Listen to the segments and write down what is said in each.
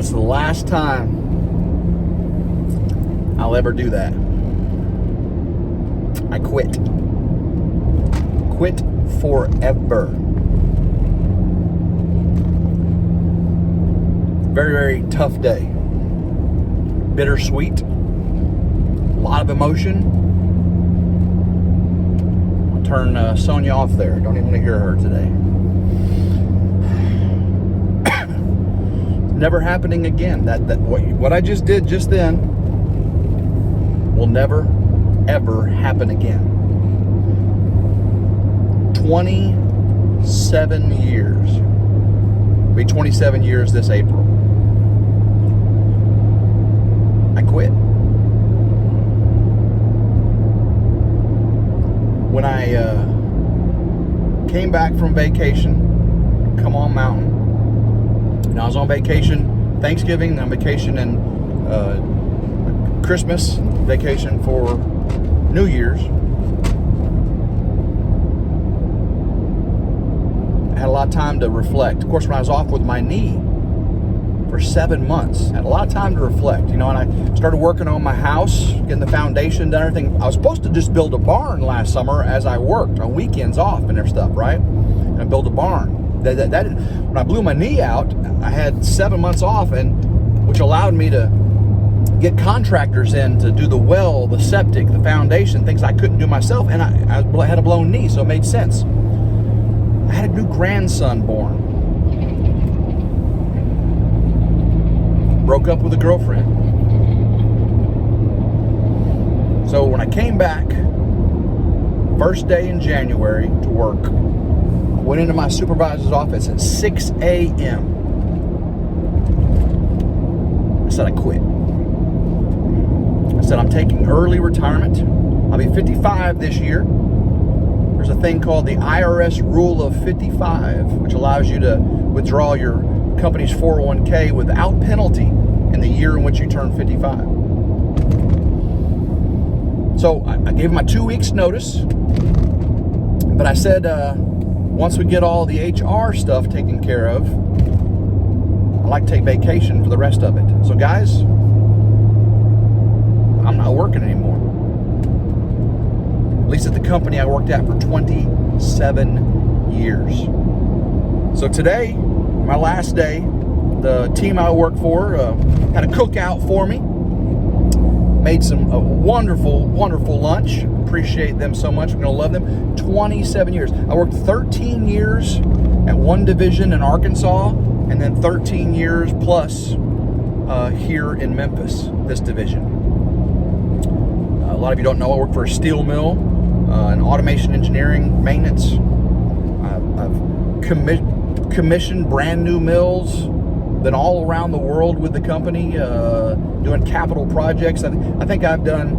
That's the last time I'll ever do that. I quit. Quit forever. Very, very tough day. Bittersweet. A lot of emotion. I'll turn Sonia off there. Don't even want to hear her today. Never happening again. What I just did just then will never, ever happen again. 27 years. It'll be 27 years this April. I quit. When I came back from vacation, come on mountain, and I was on vacation Thanksgiving, on vacation and Christmas, vacation for New Year's. I had a lot of time to reflect. Of course, when I was off with my knee for 7 months, I had a lot of time to reflect, and I started working on my house, getting the foundation done, everything. I was supposed to just build a barn last summer as I worked on weekends off and stuff, right? And I built a barn. When I blew my knee out, I had 7 months off, which allowed me to get contractors in to do the well, the septic, the foundation, things I couldn't do myself, and I had a blown knee, so it made sense. I had a new grandson born. Broke up with a girlfriend. So when I came back, first day in January to work, I went into my supervisor's office at 6 a.m. I said I quit. I said I'm taking early retirement. I'll be 55 this year. There's a thing called the IRS Rule of 55, which allows you to withdraw your company's 401k without penalty in the year in which you turn 55. So I gave him my 2 weeks notice, but I said once we get all the HR stuff taken care of, I'd like to take vacation for the rest of it. So guys, I'm not working anymore. At least at the company I worked at for 27 years. So today, my last day, the team I work for had a cookout for me. Made some wonderful, wonderful lunch. Appreciate them so much. I'm going to love them. 27 years. I worked 13 years at one division in Arkansas, and then 13 years plus here in Memphis, this division. A lot of you don't know I work for a steel mill, in automation engineering, maintenance. I've commissioned brand new mills. Been all around the world with the company, doing capital projects. I think I've done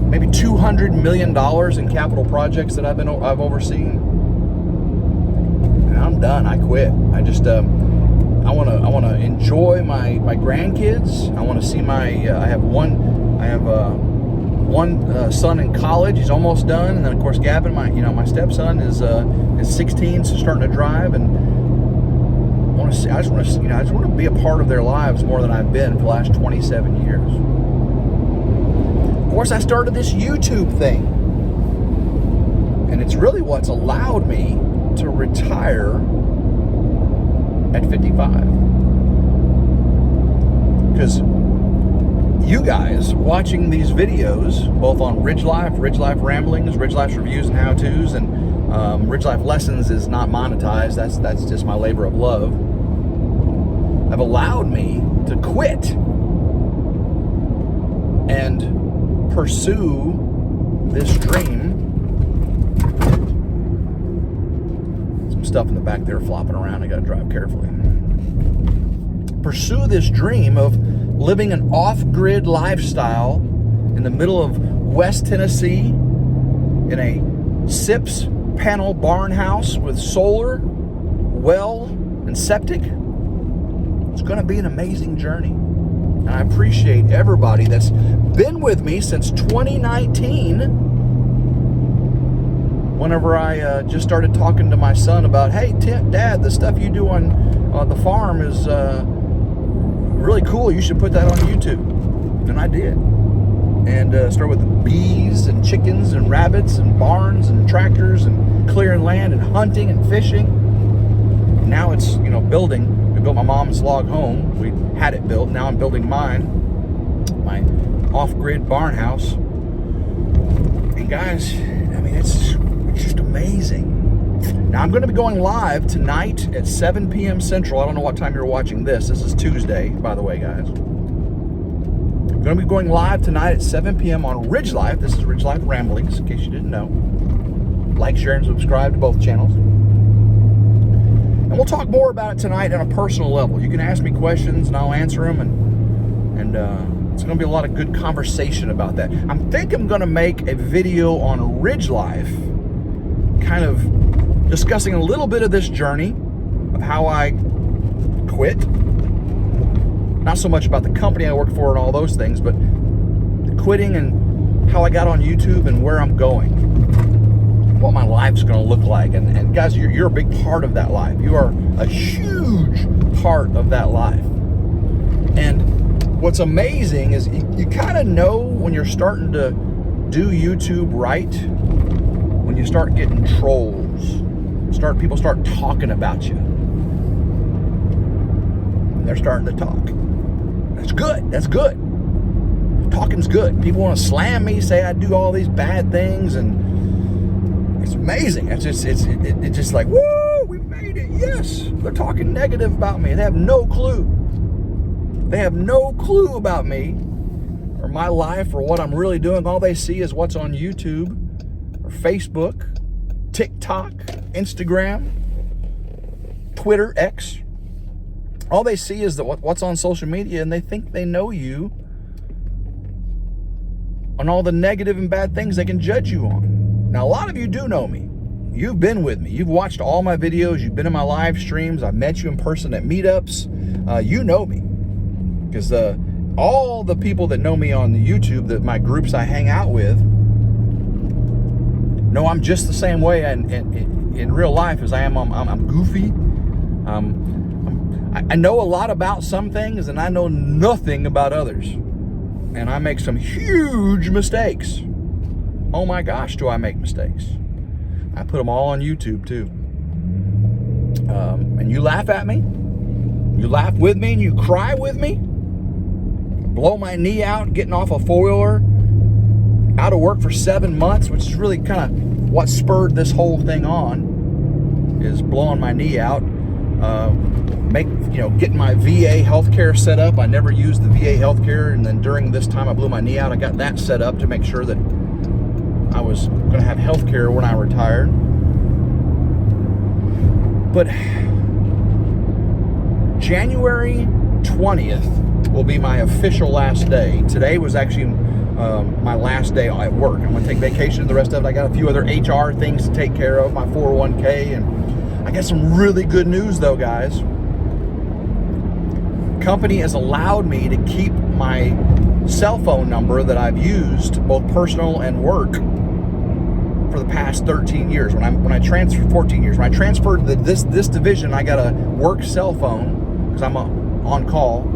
maybe $200 million in capital projects that I've overseen. And I'm done. I quit. I just I want to enjoy my grandkids. I want to see I have one son in college. He's almost done, and then of course Gavin, my stepson is 16, so starting to drive, and I just want to be a part of their lives more than I've been for the last 27 years. Of course, I started this YouTube thing, and it's really what's allowed me to retire at 55. Because you guys watching these videos, both on RidgeLife, RidgeLife Ramblings, RidgeLife Reviews and HowTos, and RidgeLife Lessons is not monetized. That's just my labor of love. Have allowed me to quit and pursue this dream. Some stuff in the back there flopping around. I got to drive carefully. Pursue this dream of living an off-grid lifestyle in the middle of West Tennessee in a SIPS panel barn house with solar, well, and septic. It's going to be an amazing journey. And I appreciate everybody that's been with me since 2019 whenever I just started talking to my son about, hey, Dad, the stuff you do on the farm is really cool. You should put that on YouTube. And I did. And started with the bees and chickens and rabbits and barns and tractors and clearing land and hunting and fishing. And now it's, building. We built my mom's log home. We had it built. Now I'm building mine, my off-grid barn house. And guys, I mean, it's just amazing. Now I'm going to be going live tonight at 7 p.m. Central. I don't know what time you're watching this. This is Tuesday, by the way, guys. I'm going to be going live tonight at 7 p.m. on RidgeLife. This is RidgeLife Ramblings, in case you didn't know. Like, share, and subscribe to both channels. And we'll talk more about it tonight on a personal level. You can ask me questions, and I'll answer them, and it's going to be a lot of good conversation about that. I think I'm going to make a video on RidgeLife, kind of discussing a little bit of this journey of how I quit. Not so much about the company I work for and all those things, but the quitting and how I got on YouTube and where I'm going, what my life's going to look like. And guys, you're a big part of that life. You are a huge part of that life. And what's amazing is you kind of know when you're starting to do YouTube right, when you start getting trolls, people start talking about you. They're starting to talk. That's good. That's good. Talking's good. People want to slam me, say I do all these bad things, and it's amazing. It's just like, woo, we made it. Yes. They're talking negative about me. They have no clue. They have no clue about me or my life or what I'm really doing. All they see is what's on YouTube or Facebook, TikTok, Instagram, Twitter, X. All they see is that what's on social media, and they think they know you on all the negative and bad things they can judge you on. Now, a lot of you do know me. You've been with me. You've watched all my videos. You've been in my live streams. I've met you in person at meetups. You know me. Because all the people that know me on the YouTube, that my groups I hang out with, know I'm just the same way in real life as I am. I'm goofy. I know a lot about some things, and I know nothing about others. And I make some huge mistakes. Oh my gosh, do I make mistakes. I put them all on YouTube too. And you laugh at me. You laugh with me, and you cry with me. Blow my knee out getting off a four-wheeler. Out of work for 7 months, which is really kind of what spurred this whole thing on, is blowing my knee out. Getting my VA healthcare set up. I never used the VA healthcare, and then during this time I blew my knee out. I got that set up to make sure that I was going to have healthcare when I retired. But January 20th will be my official last day. Today was actually my last day at work. I'm going to take vacation. The rest of it, I got a few other HR things to take care of, my 401k, and I got some really good news though, guys. Company has allowed me to keep my cell phone number that I've used, both personal and work, for the past 13 years. When I transferred 14 years. When I transferred this division, I got a work cell phone because I'm on call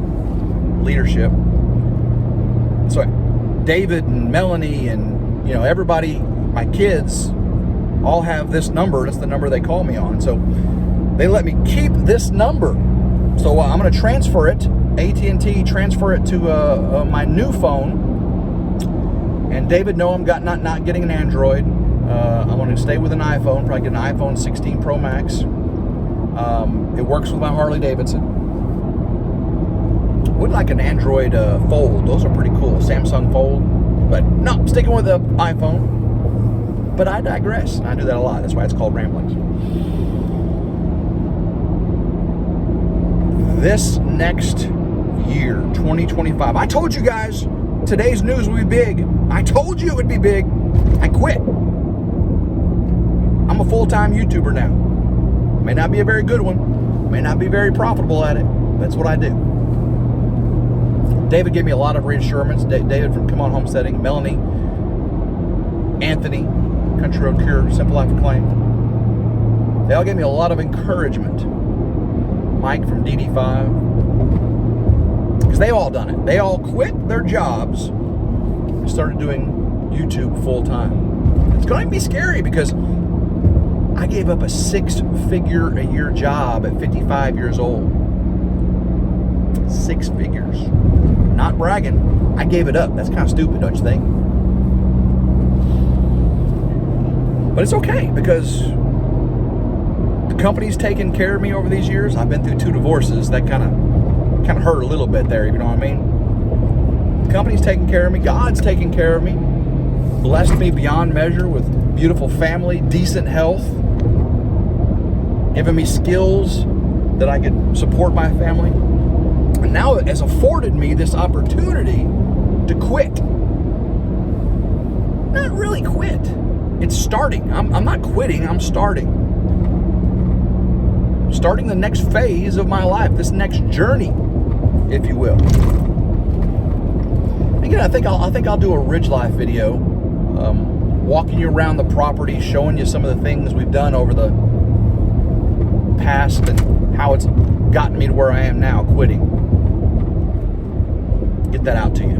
leadership. So David and Melanie and everybody, my kids, all have this number. It's the number they call me on. So they let me keep this number. So I'm going to transfer it, AT&T, transfer it to my new phone. And David, no, I'm not getting an Android. I want to stay with an iPhone, probably get an iPhone 16 Pro Max. It works with my Harley Davidson. Would like an Android Fold. Those are pretty cool, Samsung Fold. But no, I'm sticking with the iPhone. But I digress. I do that a lot. That's why it's called Ramblings. This next year, 2025, I told you guys today's news would be big. I told you it would be big. I quit. I'm a full-time YouTuber now. May not be a very good one. May not be very profitable at it. That's what I do. David gave me a lot of reassurance. David from Come On Homesteading, Melanie, Anthony, Country Road Cure, Simple Life Acclaim. They all gave me a lot of encouragement. Mike from DD5. Because they all done it. They all quit their jobs and started doing YouTube full time. It's going to be scary because I gave up a 6-figure-a-year job at 55 years old. 6 figures. Not bragging. I gave it up. That's kind of stupid, don't you think? But it's okay because the company's taken care of me over these years. I've been through 2 divorces. That kind of hurt a little bit there, you know what I mean? The company's taking care of me. God's taking care of me. Blessed me beyond measure with beautiful family, decent health, given me skills that I could support my family. And now it has afforded me this opportunity to quit. Not really quit. It's starting. I'm not quitting, I'm starting. Starting the next phase of my life, this next journey, if you will. Again, I think I'll do a RidgeLife video, walking you around the property, showing you some of the things we've done over the past and how it's gotten me to where I am now, quitting. Get that out to you.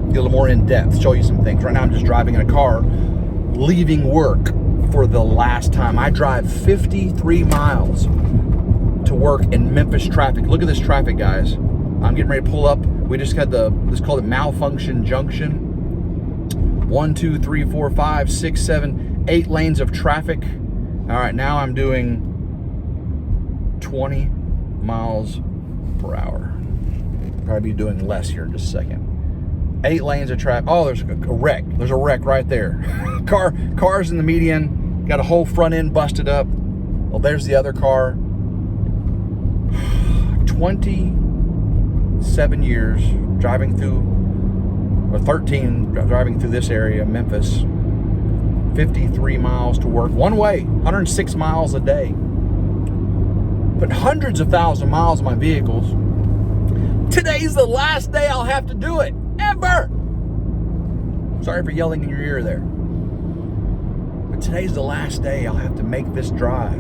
Get a little more in depth, show you some things. Right now I'm just driving in a car, leaving work for the last time. I drive 53 miles to work in Memphis traffic. Look at this traffic, guys. I'm getting ready to pull up. We just had let's call it malfunction junction. 1, 2, 3, 4, 5, 6, 7, 8 lanes of traffic. All right, now I'm doing 20 miles per hour. Probably be doing less here in just a second. 8 lanes of traffic. Oh, there's a wreck. There's a wreck right there. Cars in the median. Got a whole front end busted up. Well, there's the other car. 27 years driving through, or 13 driving through this area, Memphis. 53 miles to work. One way, 106 miles a day. Put hundreds of thousands of miles on my vehicles. Today's the last day I'll have to do it. Ever. Sorry for yelling in your ear there. But today's the last day I'll have to make this drive.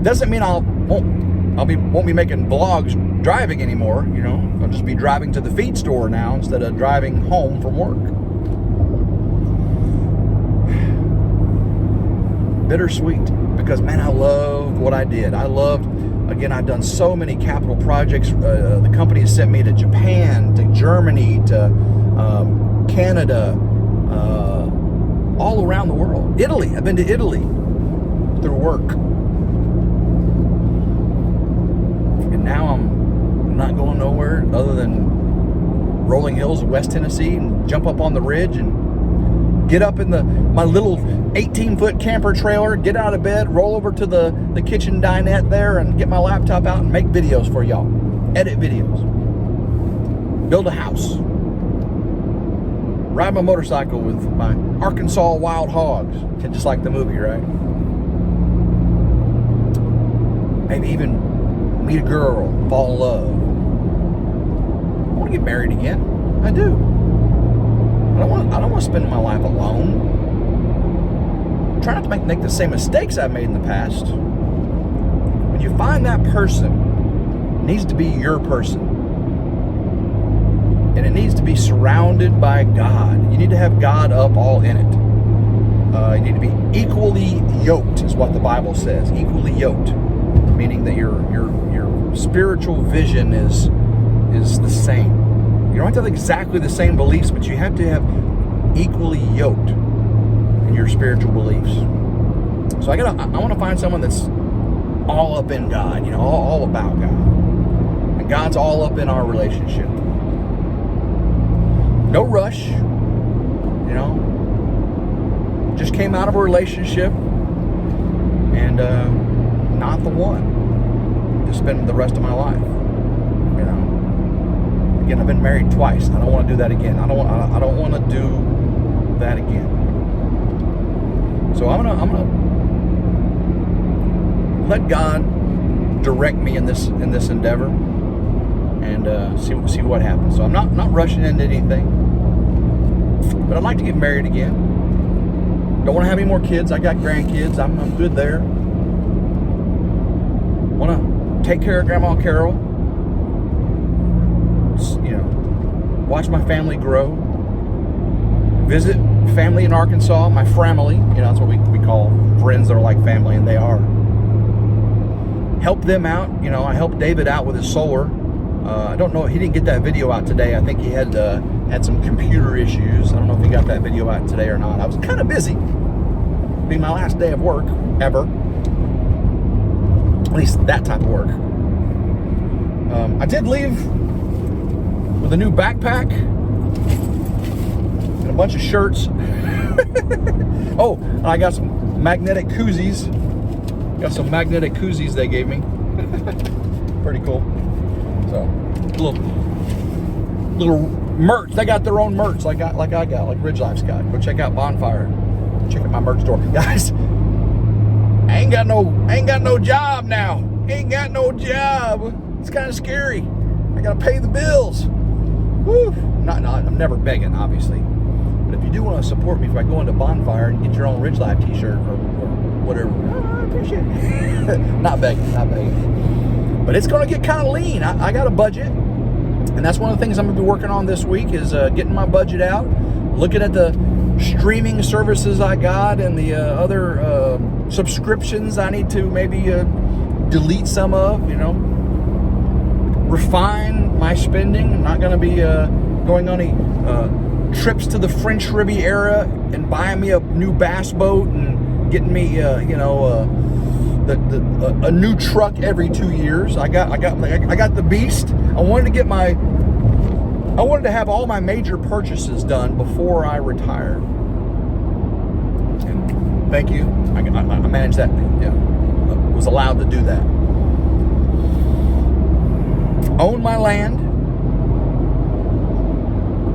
Doesn't mean won't be making vlogs driving anymore, you know. I'll just be driving to the feed store now instead of driving home from work. Bittersweet, because man, I loved what I did. Again, I've done so many capital projects. The company has sent me to Japan, to Germany, to Canada, all around the world. Italy, I've been to Italy through work. And now I'm not going nowhere other than rolling hills of West Tennessee and jump up on the ridge and get up in my little 18-foot camper trailer, get out of bed, roll over to the kitchen dinette there and get my laptop out and make videos for y'all. Edit videos. Build a house. Ride my motorcycle with my Arkansas wild hogs. Just like the movie, right? Maybe even meet a girl, fall in love. I want to get married again. I do. I don't want to spend my life alone. Try not to make the same mistakes I've made in the past. When you find that person, it needs to be your person. And it needs to be surrounded by God. You need to have God up all in it. You need to be equally yoked, is what the Bible says. Equally yoked, meaning that your spiritual vision is the same. You don't have to have exactly the same beliefs, but you have to have equally yoked in your spiritual beliefs. So I want to find someone that's all up in God, you know, all about God. And God's all up in our relationship. No rush, you know. Just came out of a relationship and not the one to spend the rest of my life, you know. Again, I've been married twice. I don't want to do that again. I don't want to do that again. So I'm gonna let God direct me in this endeavor and see what happens. So I'm not rushing into anything, but I'd like to get married again. Don't want to have any more kids. I got grandkids. I'm good there. Want to take care of Grandma Carol. Watch my family grow. Visit family in Arkansas, my family. That's what we call friends that are like family, and they are. Help them out. I helped David out with his solar. I don't know. He didn't get that video out today. I think he had some computer issues. I don't know if he got that video out today or not. I was kind of busy. It'll be my last day of work ever. At least that type of work. I did leave with a new backpack and a bunch of shirts. Oh, I got some magnetic koozies. Got some magnetic koozies they gave me. Pretty cool. So, little merch. They got their own merch like I got, like RidgeLife's got. Go check out Bonfire. Check out my merch store. Guys, I ain't got no job now. Ain't got no job. It's kind of scary. I gotta pay the bills. Woo. I'm never begging, obviously. But if you do want to support me by going to Bonfire and get your own RidgeLife t-shirt or whatever, I appreciate it. Not begging. But it's going to get kind of lean. I got a budget. And that's one of the things I'm going to be working on this week is getting my budget out, looking at the streaming services I got and the other subscriptions I need to maybe delete some of, refine my spending. I'm not going to be going on any trips to the French Riviera and buying me a new bass boat and getting me, a new truck every 2 years. I got the beast. I wanted to have all my major purchases done before I retire. And thank you. I managed that. Yeah, was allowed to do that. Own my land,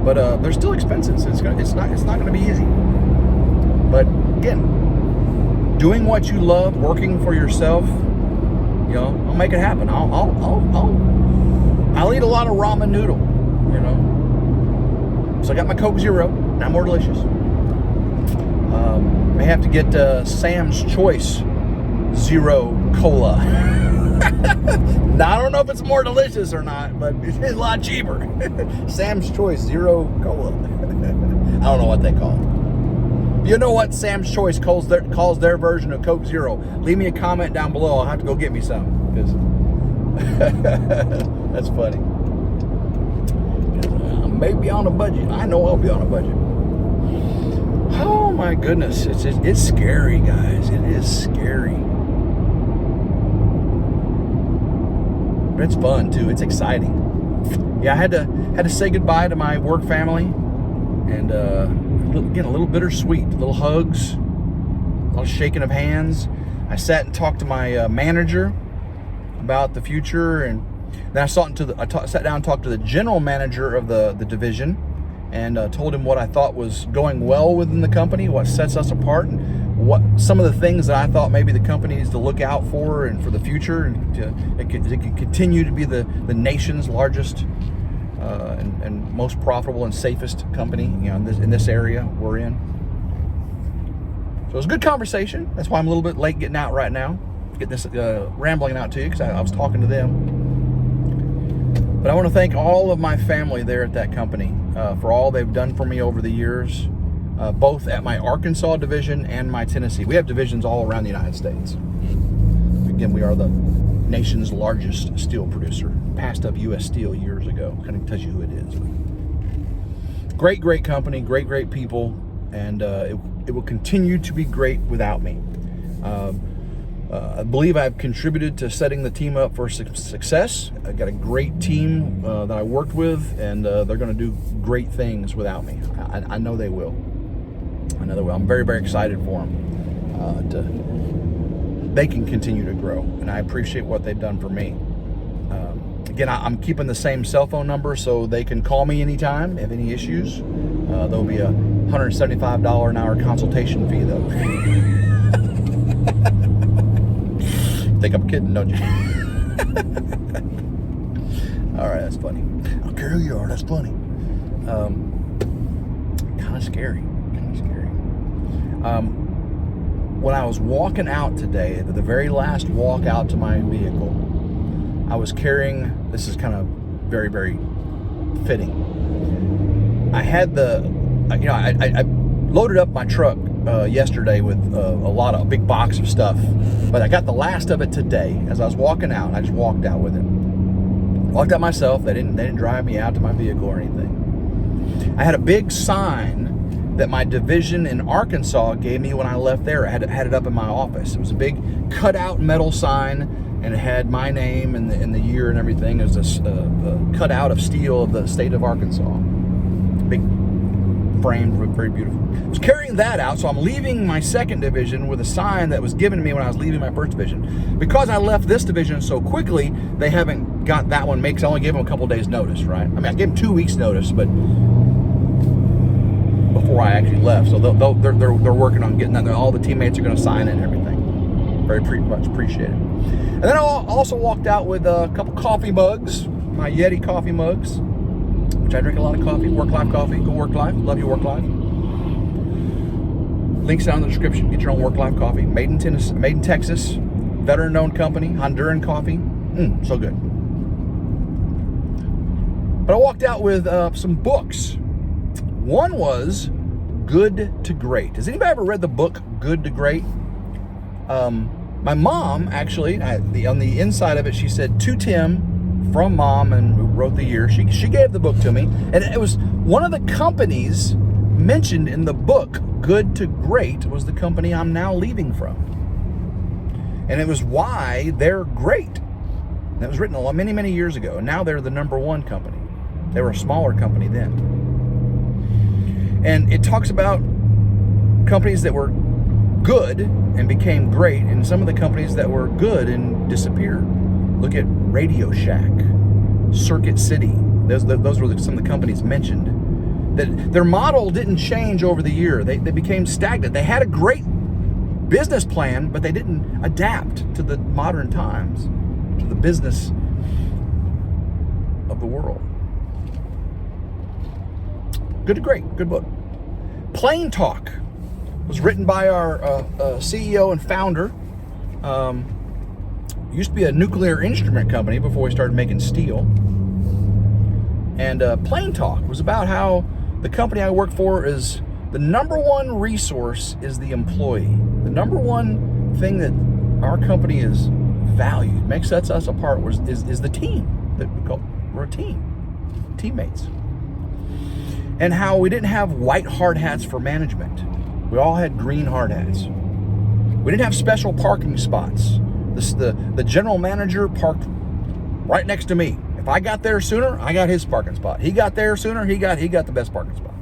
but there's still expenses. It's not going to be easy. But again, doing what you love, working for yourself, I'll make it happen. I'll eat a lot of ramen noodle, So I got my Coke Zero, now more delicious. May have to get Sam's Choice Zero Cola. Now, I don't know if it's more delicious or not, but it's a lot cheaper. Sam's Choice Zero Cola. I don't know what they call it. If you know what Sam's Choice calls their version of Coke Zero, leave me a comment down below. I'll have to go get me some. Because that's funny. I may be on a budget. I know I'll be on a budget. Oh my goodness. It's scary, guys. It is scary. But it's fun too. It's exciting. Yeah, I had to say goodbye to my work family, and again, a little bittersweet. Little hugs, a lot of shaking of hands. I sat and talked to my manager about the future, and then I sat down and talked to the general manager of the division, and told him what I thought was going well within the company, what sets us apart, and what some of the things that I thought maybe the company needs to look out for and for the future, and it can continue to be the nation's largest and most profitable and safest company, in this area we're in. So it was a good conversation. That's why I'm a little bit late getting out right now, getting this rambling out to you, because I was talking to them. But I want to thank all of my family there at that company for all they've done for me over the years. Both at my Arkansas division and my Tennessee. We have divisions all around the United States. Again, we are the nation's largest steel producer. Passed up U.S. Steel years ago. Couldn't tell you who it is. Great company, great people, and it will continue to be great without me. I believe I've contributed to setting the team up for success. I've got a great team that I worked with, and they're going to do great things without me. I know they will. I'm very excited for them. They can continue to grow, and I appreciate what they've done for me. Again, I'm keeping the same cell phone number so they can call me anytime, if any issues. There'll be a $175 an hour consultation fee, though. Think I'm kidding, don't you? All right, that's funny. I don't care who you are, that's funny. Kind of scary. When I was walking out today, the very last walk out to my vehicle, I was carrying, this is kind of very, very fitting. I had I loaded up my truck yesterday with a big box of stuff, but I got the last of it today. As I was walking out, I just walked out with it. Walked out myself. They didn't drive me out to my vehicle or anything. I had a big sign that my division in Arkansas gave me when I left there. I had it up in my office. It was a big cutout metal sign, and it had my name and the year and everything. It was a cutout of steel of the state of Arkansas. Big framed, very beautiful. I was carrying that out, so I'm leaving my second division with a sign that was given to me when I was leaving my first division. Because I left this division so quickly, they haven't got that one made, because I only gave them a couple days notice, right? I mean, I gave them 2 weeks notice, but before I actually left, so they're working on getting that. All the teammates are going to sign it and everything. Very much appreciated. And then I also walked out with a couple coffee mugs, my Yeti coffee mugs, which I drink a lot of coffee. Work Life coffee. Go Work Life. Love you, Work Life. Links down in the description. Get your own Work Life coffee. Made in Tennessee, made in Texas. Veteran-owned company. Honduran coffee. So good. But I walked out with some books. One was Good to Great. Has anybody ever read the book Good to Great? My mom, actually, on the inside of it, she said, to Tim, from Mom, and who wrote the year. She gave the book to me, and it was one of the companies mentioned in the book. Good to Great was the company I'm now leaving from, and it was why they're great. And it was written many, many years ago, and now they're the #1 company. They were a smaller company then, and it talks about companies that were good and became great, and some of the companies that were good and disappeared. Look at Radio Shack, Circuit City. Those were some of the companies mentioned. That their model didn't change over the year. They became stagnant. They had a great business plan, but they didn't adapt to the modern times, to the business of the world. Good to Great, good book. Plain Talk was written by our CEO and founder. Used to be a nuclear instrument company before we started making steel. And Plain Talk was about how the company I work for is the #1 resource is the employee. The #1 thing that our company is valued, sets us apart, is the team. We're a team, teammates. And how we didn't have white hard hats for management. We all had green hard hats. We didn't have special parking spots. The general manager parked right next to me. If I got there sooner, I got his parking spot. He got there sooner, he got the best parking spot.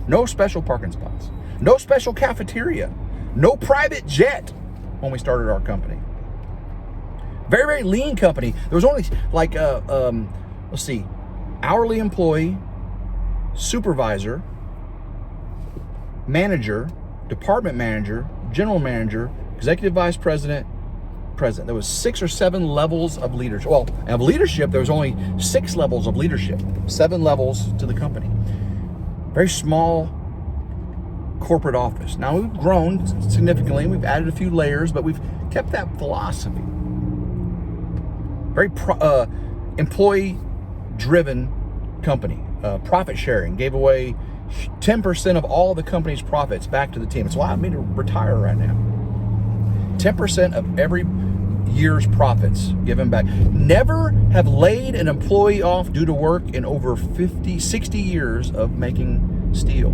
No special parking spots. No special cafeteria. No private jet when we started our company. Very, very lean company. There was only hourly employee, supervisor, manager, department manager, general manager, executive vice president. There was 6 or 7 levels of leadership. Well, of leadership, there was only 6 levels of leadership, 7 levels to the company. Very small corporate office. Now we've grown significantly. We've added a few layers, but we've kept that philosophy. Very employee-driven company. Profit sharing. Gave away 10% of all the company's profits back to the team. It's allowed me to retire right now. 10% of every year's profits given back. Never have laid an employee off due to work in over 50, 60 years of making steel.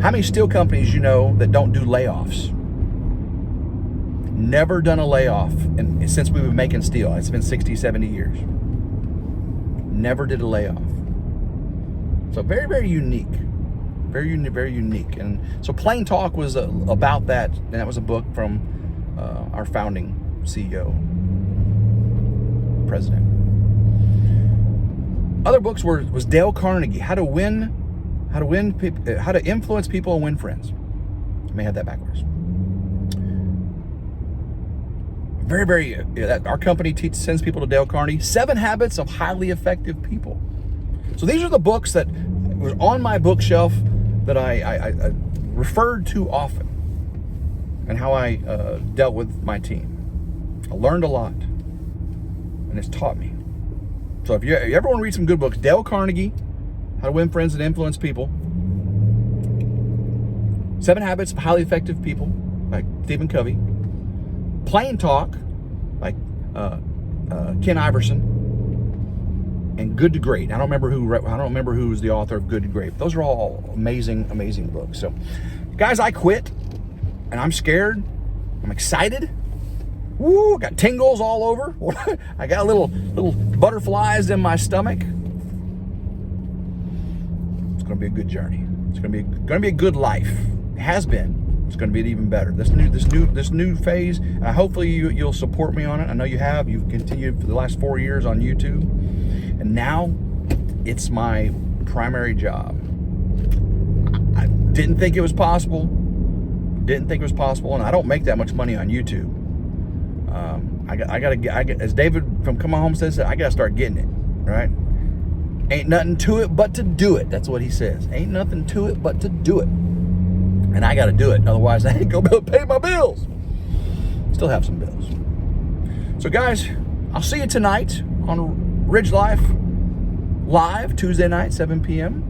How many steel companies you know that don't do layoffs? Never done a layoff since we've been making steel. It's been 60, 70 years. Never did a layoff. So very, very unique. Very unique. And so Plain Talk was about that, and that was a book from our founding CEO, president. Other books was Dale Carnegie, How to Influence People and Win Friends. I may have that backwards. Our company sends people to Dale Carnegie. 7 Habits of Highly Effective People. So these are the books that was on my bookshelf that I referred to often, and how I dealt with my team. I learned a lot, and it's taught me. So if you ever want to read some good books, Dale Carnegie, How to Win Friends and Influence People, 7 Habits of Highly Effective People by Stephen Covey, Plain Talk by Ken Iverson, and Good to Great. I don't remember who was the author of Good to Great. But those are all amazing, amazing books. So, guys, I quit, and I'm scared. I'm excited. Woo! Got tingles all over. I got little butterflies in my stomach. It's going to be a good journey. It's going to be a good life. It has been. It's going to be even better. This new phase. Hopefully you'll support me on it. I know you have. You've continued for the last 4 years on YouTube, and now it's my primary job. I didn't think it was possible. And I don't make that much money on YouTube. As David from Come On Home says, I gotta start getting it, right? Ain't nothing to it but to do it. That's what he says. Ain't nothing to it but to do it. And I gotta do it. Otherwise, I ain't gonna be able to pay my bills. Still have some bills. So guys, I'll see you tonight on Ridge Life Live, Tuesday night, 7 p.m.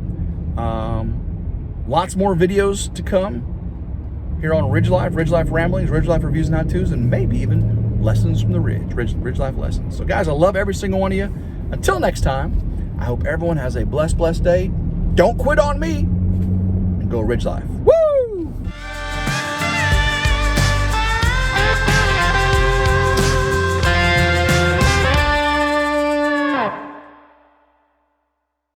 Lots more videos to come here on RidgeLife Ramblings, RidgeLife Reviews and HowTos, and maybe even Lessons from the RidgeLife Lessons. So guys, I love every single one of you. Until next time, I hope everyone has a blessed day. Don't quit on me, and go Ridge Life. Woo!